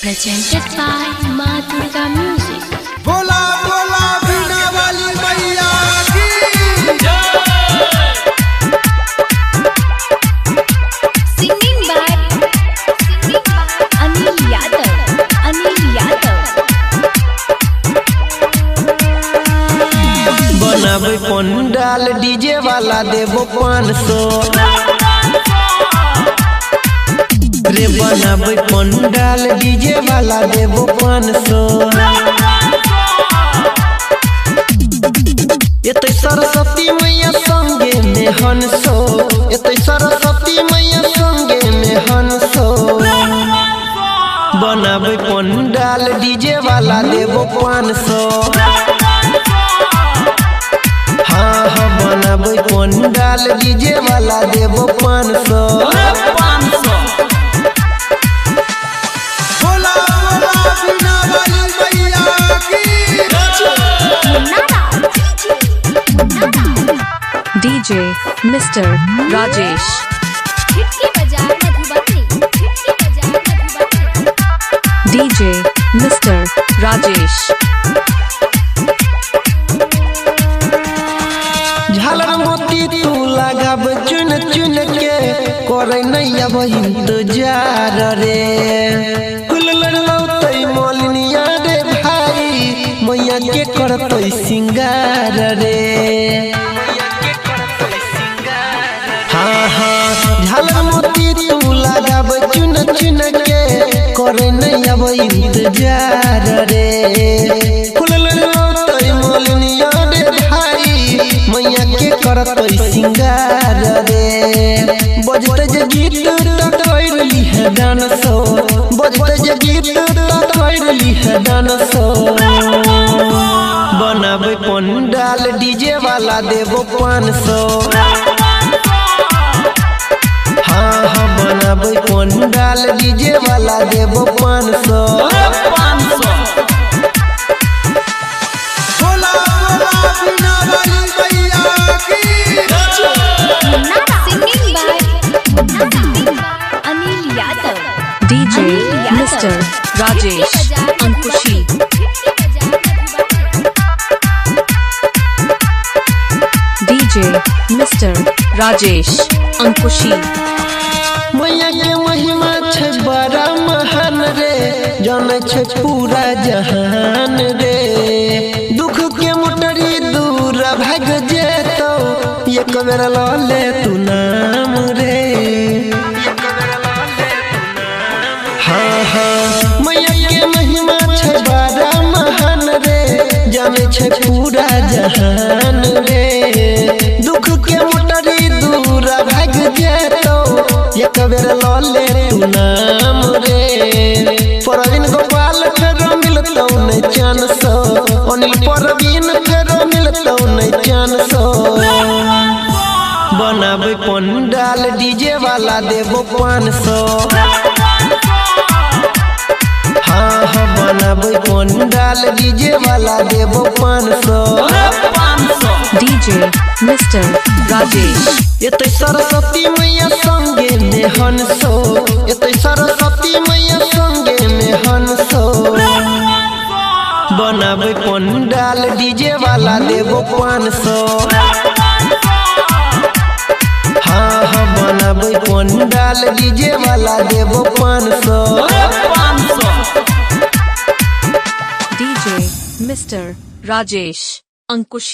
presented by Ma Durga Music. बोला बोला बीना वाली मैया की Singing by Anil Yadav. बनाबे पंडाल डीजे वाला देबो 500 रे बनाबे पंडाल डीजे वाला देबो 500 एते सरस्वती मैया संगे में हंसो एते सरस्वती मैया संगे में हंसो बनाबे पंडाल डीजे वाला देबो 500 हाँ बनाबे पंडाल डीजे वाला देबो 500 बोला बोला बीना वाली मैया की DJ Mr. Rajesh. DJ Mr. Rajesh. झालर मोती तू लगाब चुन चुन के करे नैया बहिन तो जार रे कुललर लौतै मोलनिया रे भाई मैया के करतै सिंगार रे हाँ झालर मोती तू लगाब चुन चुन के करे नैया बहिन तो जार रे कुललर लौतै मोलनिया रे भाई मैया के करतै सिंगार रे बजते जे गीत तकैरली है डांसो बजते जे गीत तकैरली है डांसो बनाबे पंडाल डीजे वाला देबो 500 हाँ बनाबे पंडाल डीजे वाला देबो 500 बोला बोला बीना वाली मैया की Singing by Anil Yadav. DJ Mr. Rajesh Ankushi. DJ Mr. Rajesh Ankushi. मैया के महिमा छै बड़ा महान रे जाने छै पूरा जहान रे दुख के मोटरी दूर भाग जेतो एक बेर ल ले तू नाम रे हाँ मैया के महिमा छै बड़ा महान रे जाने छै पूरा जहान रे दुख के मोटरी दूर भाग जेतो एक बेर ल ले तू नाम रे परवीन गोपाल फेरो मिलतौ नै चान सो अनिल परवीन फेरो मिलतौ नै चान सो बनाबे पंडाल डीजे वाला देबो 500 हाँ बनाबे पंडाल डीजे वाला देबो 500 DJ Mr. Rajesh. एते सरस्वती मैया संगे में हंसो एते सरस्वती मैया संगे में हंसो बनाबे पंडाल डीजे वाला देबो 500 हाँ बनाबे पंडाल डीजे वाला देबो 500 DJ Mr. Rajesh Ankushi.